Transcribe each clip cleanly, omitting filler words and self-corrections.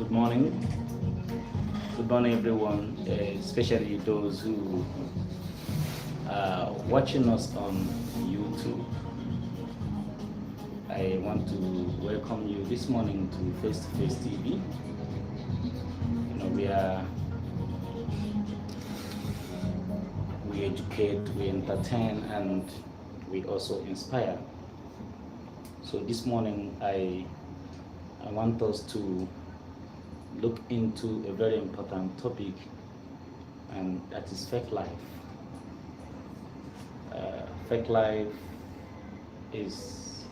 Good morning. Good morning, everyone, especially those who are watching us on YouTube. I want to welcome you this morning to Face to Face TV. We educate, we entertain, and we also inspire. So this morning, I want us to look into a very important topic, and that is fake life. Fake life is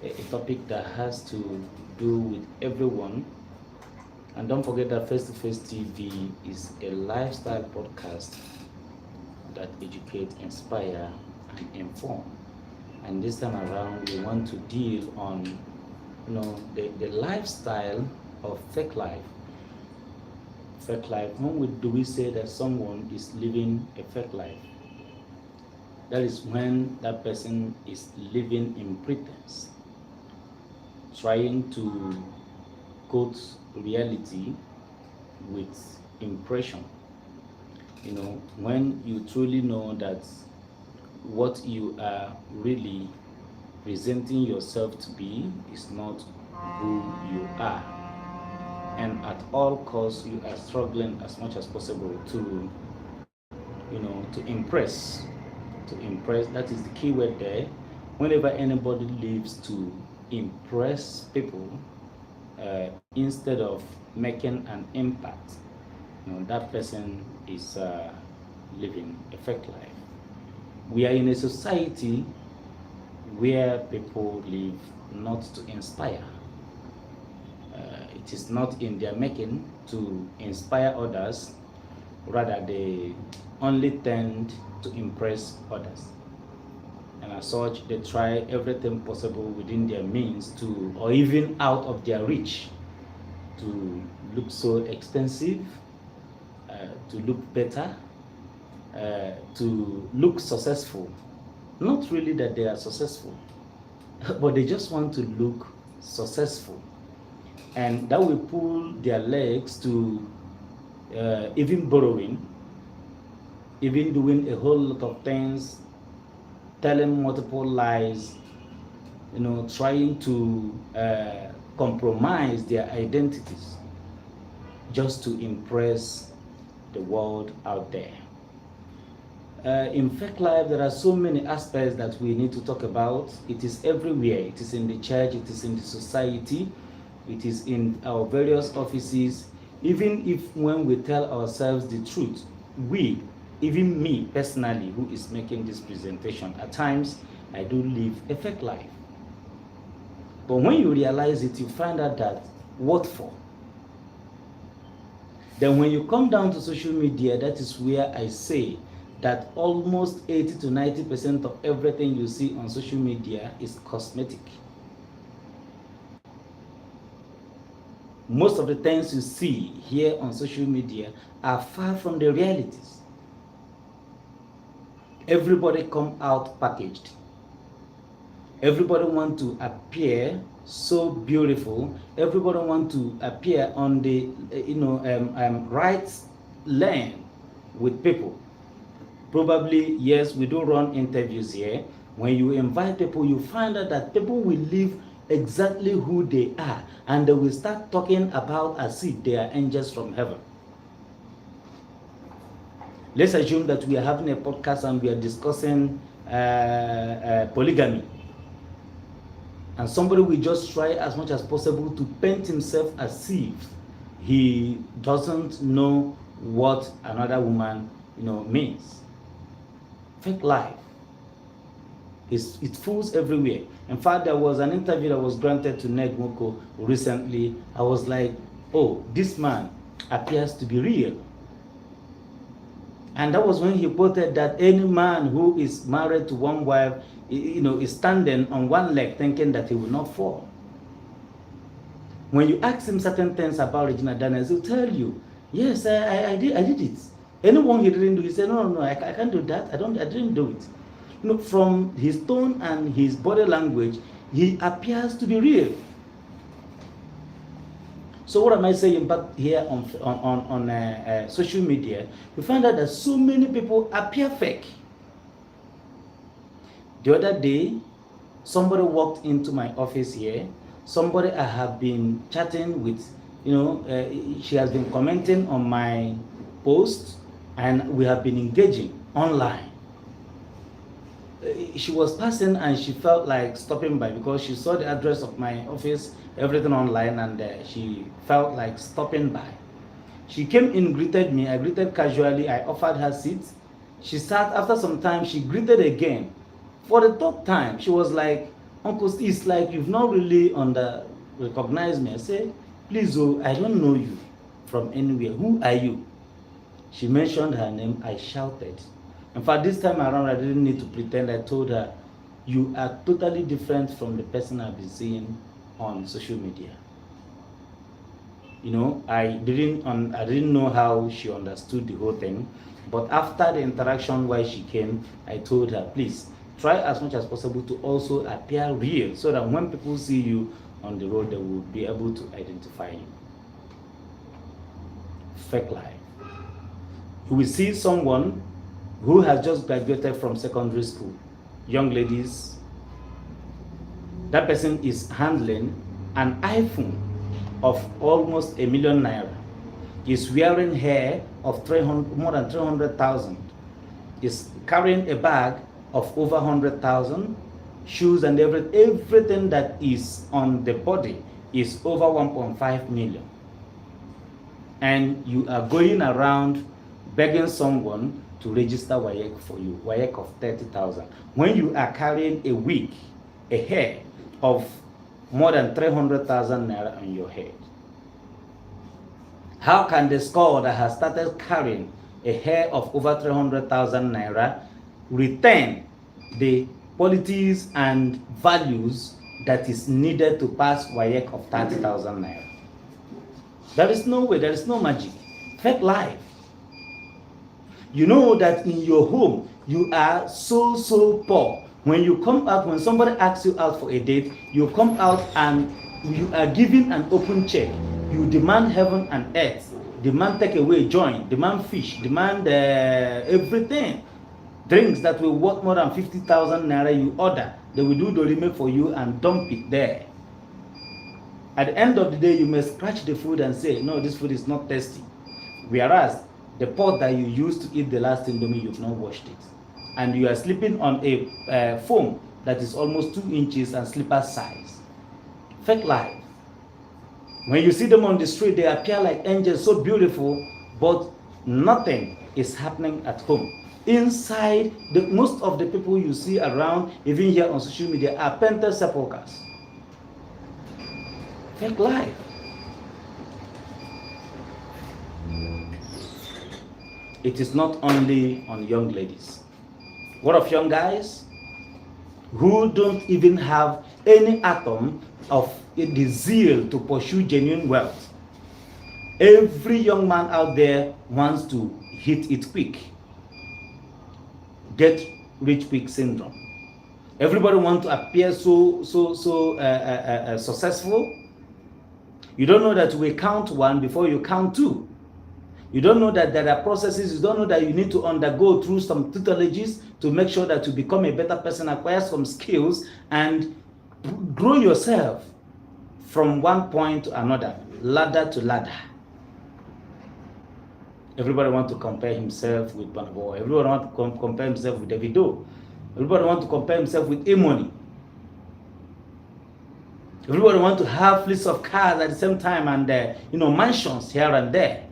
a topic that has to do with everyone. And don't forget that Face to Face TV is a lifestyle podcast that educates, inspire, and inform. And this time around, we want to deal on, the lifestyle of fake life. Fake life. When do we say that someone is living a fake life? That is when that person is living in pretense, trying to quote reality with impression. When you truly know that what you are really presenting yourself to be is not who you are, and at all costs you are struggling as much as possible to impress. That is the key word there. Whenever anybody lives to impress people instead of making an impact, that person is living a fake life. We are in a society where people live not to inspire. It is not in their making to inspire others, rather they only tend to impress others. And as such, they try everything possible within their means to, or even out of their reach, to look so expensive, to look better, to look successful. Not really that they are successful, but they just want to look successful. And that will pull their legs to even borrowing, even doing a whole lot of things, telling multiple lies, trying to compromise their identities just to impress the world out there. In fake life, there are so many aspects that we need to talk about. It is everywhere. It is in the church, it is in the society, it is in our various offices. Even if when we tell ourselves the truth, even me personally, who is making this presentation, at times I do live a fake life. But when you realize it, you find out that what for? Then when you come down to social media, that is where I say that almost 80 to 90% of everything you see on social media is cosmetic. Most of the things you see here on social media are far from the realities. Everybody come out packaged. Everybody want to appear so beautiful. Everybody want to appear on the right lane with people. Probably, yes, we do run interviews here. When you invite people, you find out that people will live exactly who they are, and they will start talking about as if they are angels from heaven. Let's assume that we are having a podcast and we are discussing polygamy. And somebody will just try as much as possible to paint himself as if he doesn't know what another woman, means. Fake life. It fools everywhere. In fact, there was an interview that was granted to Ned Nwoko recently. I was like, oh, this man appears to be real. And that was when he quoted that any man who is married to one wife, is standing on one leg thinking that he will not fall. When you ask him certain things about Regina Daniels, he'll tell you, yes, I did it. Anyone he didn't do, he said, no, I can't do that. I didn't do it. From his tone and his body language, he appears to be real. So what am I saying back here on social media? We find out that so many people appear fake. The other day, somebody walked into my office here. Somebody I have been chatting with, she has been commenting on my posts, and we have been engaging online. She was passing and she felt like stopping by because she saw the address of my office, everything online, and she felt like stopping by. She came in, greeted me. I greeted casually. I offered her seats. She sat. After some time, she greeted again. For the third time, she was like, "Uncle, it's like you've not really recognized me." I said, "Please, oh, I don't know you from anywhere. Who are you?" She mentioned her name. I shouted. In fact, this time around, I didn't need to pretend. I told her, "You are totally different from the person I've been seeing on social media." I didn't know how she understood the whole thing. But after the interaction while she came, I told her, "Please, try as much as possible to also appear real, so that when people see you on the road, they will be able to identify you." Fake life. You will see someone who has just graduated from secondary school, young ladies. That person is handling an iPhone of almost ₦1 million. Is wearing hair of more than 300,000. Is carrying a bag of over 100,000. Shoes and everything that is on the body is over 1.5 million. And you are going around begging someone to register WAEC for you, WAEC of 30,000. When you are carrying a wig, a hair of more than 300,000 naira on your head. How can the skull that has started carrying a hair of over 300,000 naira retain the qualities and values that is needed to pass WAEC of 30,000 naira? There is no way, there is no magic. Fake life. You know that in your home, you are so poor. When you come out, when somebody asks you out for a date, you come out and you are given an open check. You demand heaven and earth, demand take away joint, demand fish, demand everything. Drinks that will worth more than 50,000 naira, you order. They will do the remake for you and dump it there. At the end of the day, you may scratch the food and say, "No, this food is not tasty." Whereas the pot that you used to eat the last indomie, you've not washed it. And you are sleeping on a foam that is almost 2 inches and slipper size. Fake life. When you see them on the street, they appear like angels, so beautiful, but nothing is happening at home. Inside, most of the people you see around, even here on social media, are painted sepulchres. Fake life. It is not only on young ladies. What of young guys who don't even have any atom of the zeal to pursue genuine wealth? Every young man out there wants to hit it quick. Get rich quick syndrome. Everybody wants to appear so successful. You don't know that we count 1 before you count 2. You don't know that there are processes. You don't know that you need to undergo through some tutelages to make sure that you become a better person, acquire some skills, and grow yourself from one point to another, ladder to ladder. Everybody wants to compare himself with Banabo. Everybody wants to compare himself with Davido. Everybody wants to compare himself with Imoni. Everybody wants to have fleets of cars at the same time and mansions here and there.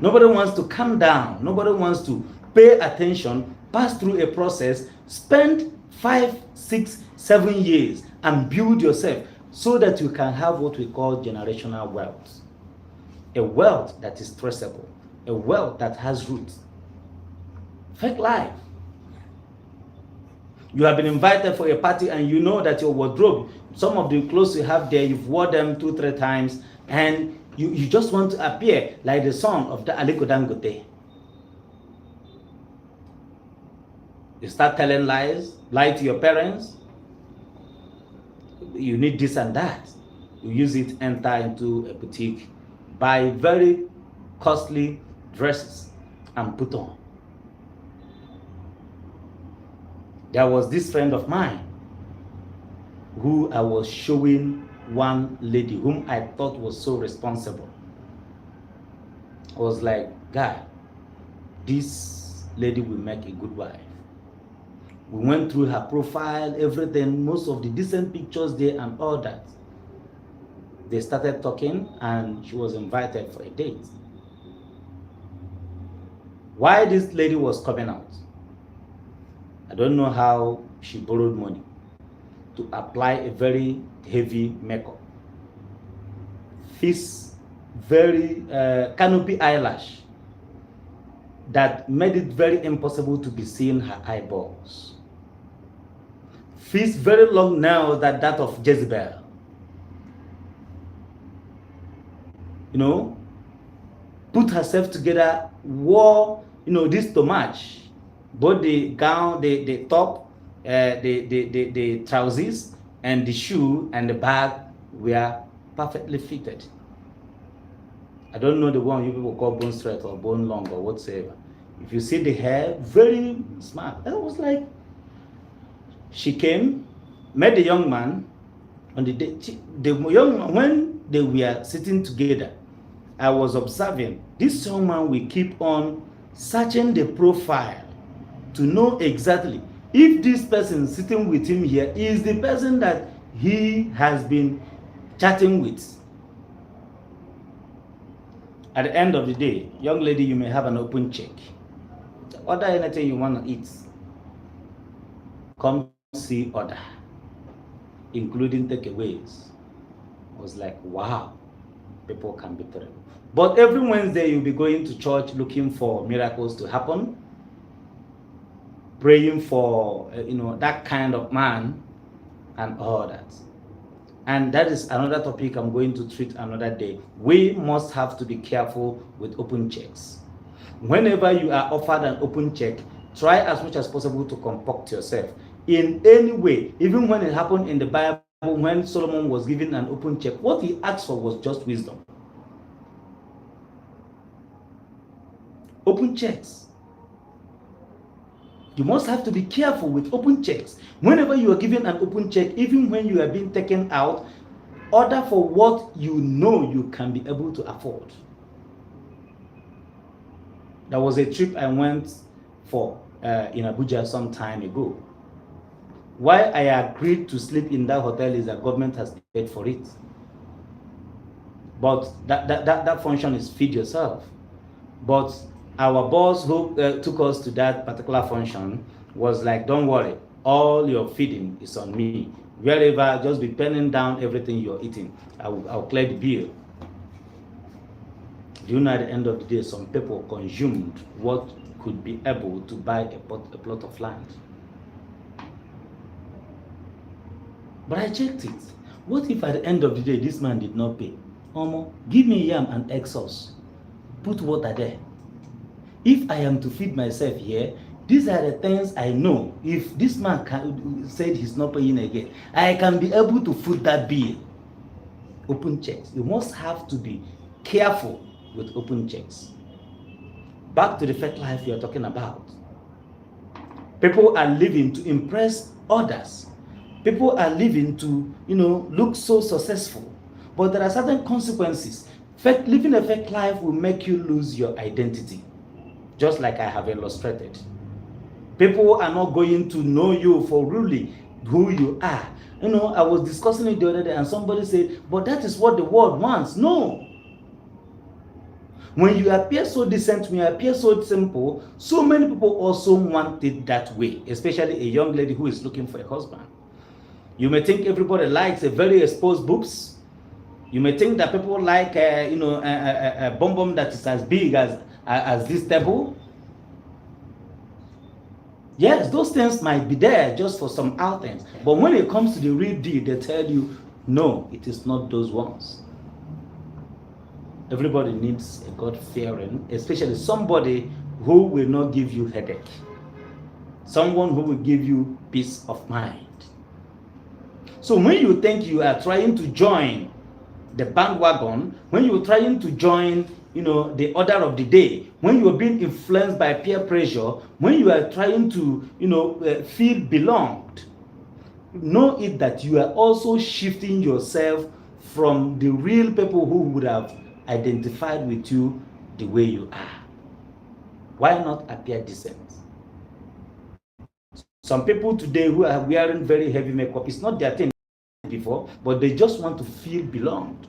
Nobody wants to calm down. Nobody wants to pay attention, pass through a process, spend 5, 6, 7 years and build yourself so that you can have what we call generational wealth. A wealth that is traceable, a wealth that has roots. Fake life. You have been invited for a party and you know that your wardrobe, some of the clothes you have there, you've worn them 2, 3 times, and you just want to appear like the son of the Aliko Dangote. You start telling lies, lie to your parents. You need this and that. use it, enter into a boutique, buy very costly dresses and put on. There was this friend of mine who I was showing one lady whom I thought was so responsible. I was like, guy, this lady will make a good wife. We went through her profile, everything, most of the decent pictures there and all that. They started talking and she was invited for a date. Why this lady was coming out, I don't know how she borrowed money to apply a very heavy makeup. This very canopy eyelash that made it very impossible to be seen her eyeballs. This very long nails that of Jezebel. You know, put herself together, wore, you know, this to match. Both the gown, the top, the trousers, and the shoe and the bag were perfectly fitted. I don't know the one you people call bone straight or bone long or whatsoever. If you see the hair, very smart. I was like, she came, met the young man on the day. The young man, when they were sitting together, I was observing this young man will keep on searching the profile to know exactly if this person sitting with him here is the person that he has been chatting with. At the end of the day, young lady, you may have an open check. Order anything you want to eat. Come see order, including takeaways. I was like, wow, people can be terrible. But every Wednesday you'll be going to church looking for miracles to happen, praying for that kind of man and all that. And that is another topic I'm going to treat another day. We must have to be careful with open checks. Whenever you are offered an open check, try as much as possible to comport yourself in any way. Even when it happened in the Bible, when Solomon was given an open check, what he asked for was just wisdom. Open checks. You must have to be careful with open checks. Whenever you are given an open check, even when you are being taken out, order for what you know you can be able to afford. There was a trip I went for in Abuja some time ago. Why I agreed to sleep in that hotel is that government has paid for it. But that function is feed yourself. But our boss who took us to that particular function was like, don't worry, all your feeding is on me. Wherever, just be penning down everything you're eating. I'll clear the bill. Do you know at the end of the day, some people consumed what could be able to buy a plot of land. But I checked it. What if at the end of the day, this man did not pay? Omo, give me yam and egg sauce. Put water there. If I am to feed myself here, these are the things I know. If this man said he's not paying again, I can be able to foot that bill. Open checks. You must have to be careful with open checks. Back to the fake life you are talking about. People are living to impress others. People are living to, look so successful. But there are certain consequences. Living a fake life will make you lose your identity. Just like I have illustrated. People are not going to know you for really who you are. I was discussing it the other day and somebody said, but that is what the world wants. No. When you appear so decent, when you appear so simple, so many people also want it that way, especially a young lady who is looking for a husband. You may think everybody likes a very exposed boobs. You may think that people like, a bum that is as big as this table. Yes, those things might be there just for some outings. But when it comes to the real deal, they tell you, no, it is not those ones. Everybody needs a God-fearing, especially somebody who will not give you headache. Someone who will give you peace of mind. So when you think you are trying to join the bandwagon, when you're trying to join, the order of the day, when you're being influenced by peer pressure, when you are trying to, feel belonged, know it that you are also shifting yourself from the real people who would have identified with you the way you are. Why not appear decent? Some people today who are wearing very heavy makeup, it's not their thing before, but they just want to feel belonged.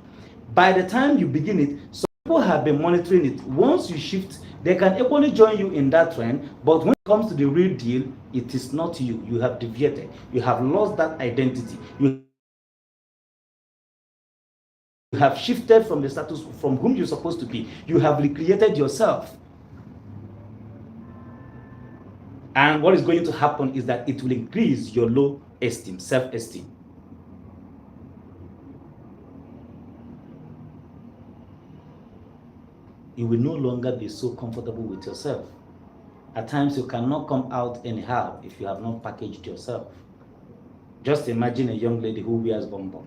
By the time you begin it, some people have been monitoring it. Once you shift, they can equally join you in that trend, but when it comes to the real deal, it is not you. You have deviated. You have lost that identity. You have shifted from the status from whom you're supposed to be. You have recreated yourself. And what is going to happen is that it will increase your low esteem, self-esteem. You will no longer be so comfortable with yourself. At times, you cannot come out anyhow if you have not packaged yourself. Just imagine a young lady who wears bonbon,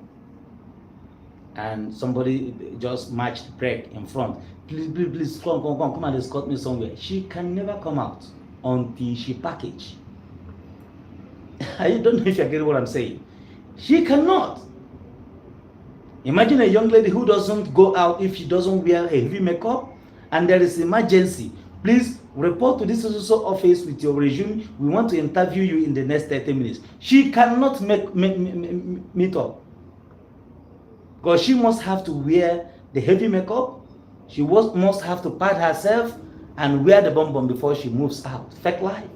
and somebody just matched break in front. Please, come and escort me somewhere. She can never come out until she package. I don't know if you're getting what I'm saying. She cannot. Imagine a young lady who doesn't go out if she doesn't wear a heavy makeup, and there is emergency. Please report to this social office with your resume. We want to interview you in the next 30 minutes. She cannot meet up, because she must have to wear the heavy makeup. She must have to pat herself and wear the bonbon before she moves out. Fake life.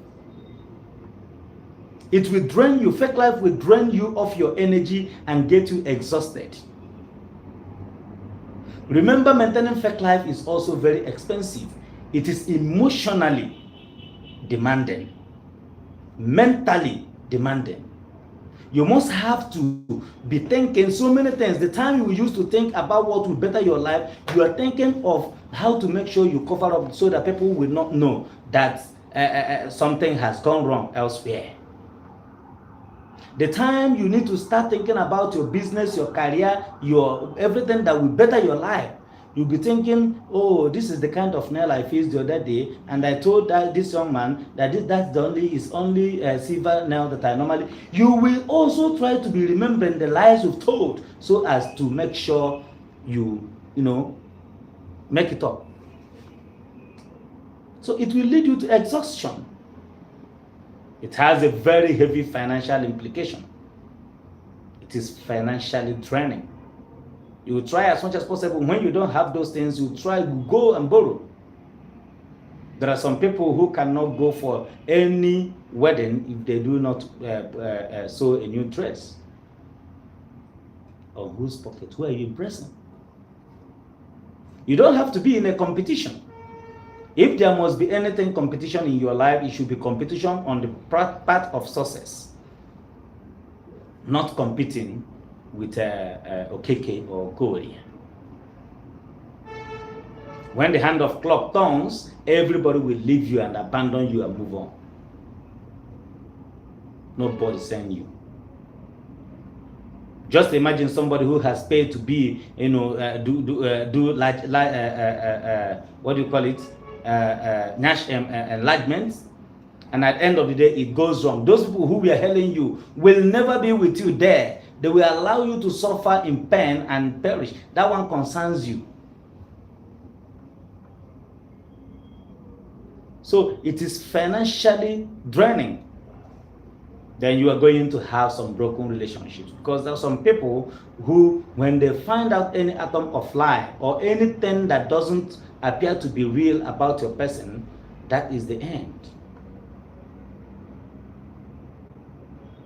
It will drain you. Fake life will drain you of your energy and get you exhausted. Remember, maintaining fake life is also very expensive. It is emotionally demanding, mentally demanding. You must have to be thinking so many things. The time you used to think about what will better your life, you are thinking of how to make sure you cover up so that people will not know that something has gone wrong elsewhere. The time you need to start thinking about your business, your career, your everything that will better your life, you'll be thinking, oh, this is the kind of nail I faced the other day, and I told this young man that that's only a silver nail that I normally. You will also try to be remembering the lies you've told, so as to make sure you make it up. So it will lead you to exhaustion. It has a very heavy financial implication. It is financially draining. You will try as much as possible. When you don't have those things, you try to go and borrow. There are some people who cannot go for any wedding if they do not sew a new dress. Or whose pocket? Who are you impressing? You don't have to be in a competition. If there must be anything competition in your life, it should be competition on the path of success, not competing with Okeke or Korea. When the hand of clock turns, everybody will leave you and abandon you and move on. Nobody send you. Just imagine somebody who has paid to be, what do you call it? Enlargement, and at the end of the day it goes wrong. Those people who were hailing you will never be with you there. They will allow you to suffer in pain and perish. That one concerns you. So it is financially draining. Then you are going to have some broken relationships, because there are some people who, when they find out any atom of lie or anything that doesn't appear to be real about your person, that is the end.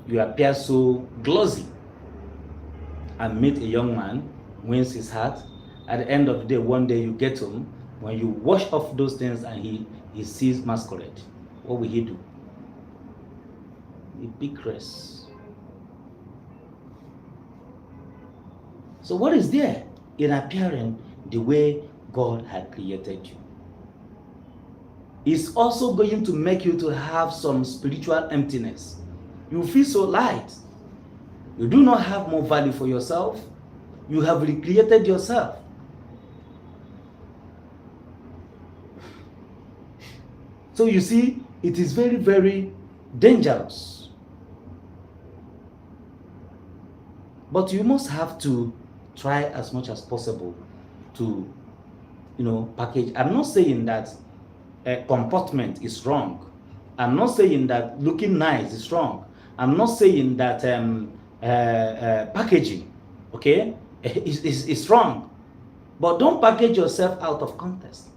You appear so glossy and meet a young man, wins his heart. At the end of the day, one day you get home, when you wash off those things and he sees masquerade, what will he do? A big rest. So what is there in appearing the way God had created you? It's also going to make you to have some spiritual emptiness. You feel so light. You do not have more value for yourself. You have recreated yourself. So you see, it is very, very dangerous. But you must have to try as much as possible to, package. I'm not saying that comportment is wrong. I'm not saying that looking nice is wrong. I'm not saying that packaging, okay, is wrong. But don't package yourself out of context.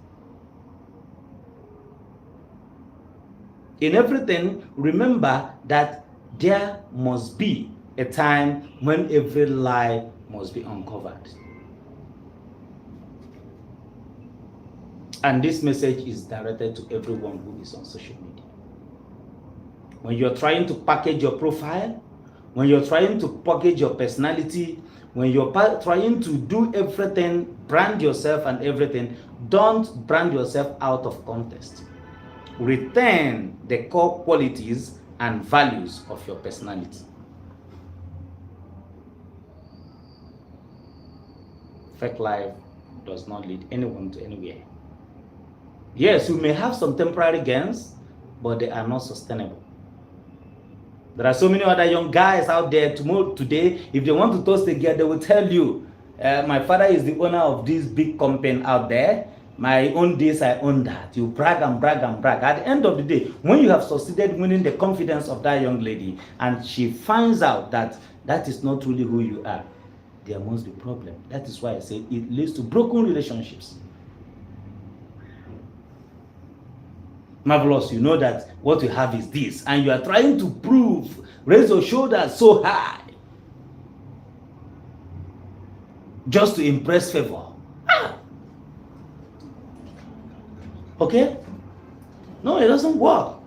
In everything, remember that there must be a time when every lie must be uncovered. And this message is directed to everyone who is on social media. When you're trying to package your profile, when you're trying to package your personality, when you're trying to do everything, brand yourself and everything, don't brand yourself out of context. Retain the core qualities and values of your personality. Fake life does not lead anyone to anywhere. Yes, you may have some temporary gains, but they are not sustainable. There are so many other young guys out there today, if they want to toast a girl, they will tell you, my father is the owner of this big company out there. I own this, I own that. You brag and brag and brag. At the end of the day, when you have succeeded winning the confidence of that young lady, and she finds out that that is not truly who you are, there must be a problem. That is why I say it leads to broken relationships. Marvelous, you know that what you have is this, and you are trying to prove, raise your shoulders so high, just to impress favor. Okay? No, it doesn't work.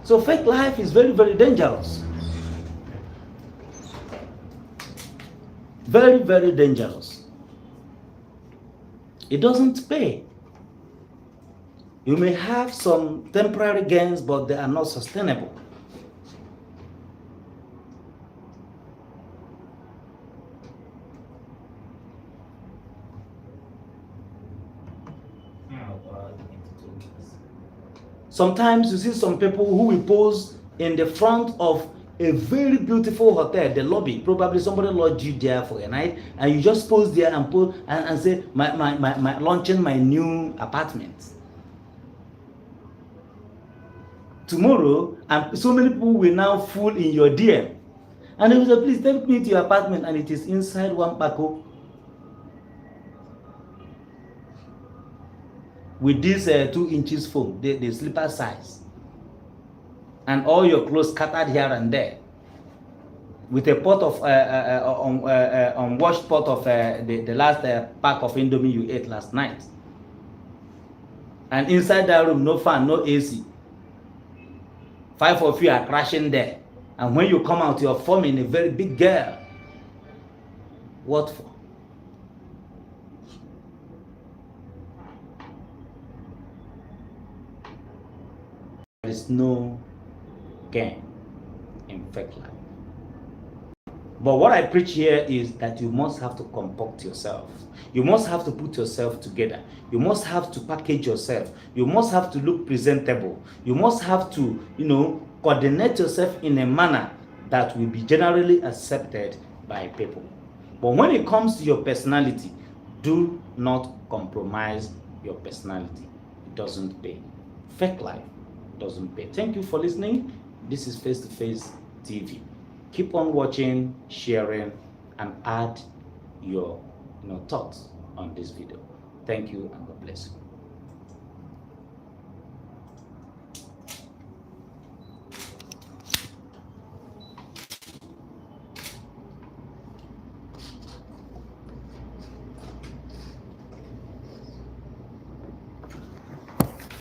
So fake life is very, very dangerous. Very, very dangerous. It doesn't pay. You may have some temporary gains, but they are not sustainable. Sometimes you see some people who will pose in the front of a very beautiful hotel, the lobby. Probably somebody lodged you there for a night, and you just pose there and pose and say, my launching my new apartment. Tomorrow, and so many people will now fool in your DM, and they will say, please take me to your apartment, and it is inside one bako with this 2 inches foam, the slipper size, and all your clothes scattered here and there, with a pot of unwashed pot of the last pack of Indomie you ate last night, and inside that room, no fan, no AC. 5 of you are crashing there, and when you come out, you're forming a very big girl. What for? There is no gain in fake life. But what I preach here is that you must have to comport yourself. You must have to put yourself together. You must have to package yourself. You must have to look presentable. You must have to, coordinate yourself in a manner that will be generally accepted by people. But when it comes to your personality, do not compromise your personality. It doesn't pay. Fake life doesn't pay. Thank you for listening. This is Face to Face TV. Keep on watching, sharing, and add your thoughts on this video. Thank you, and God bless you.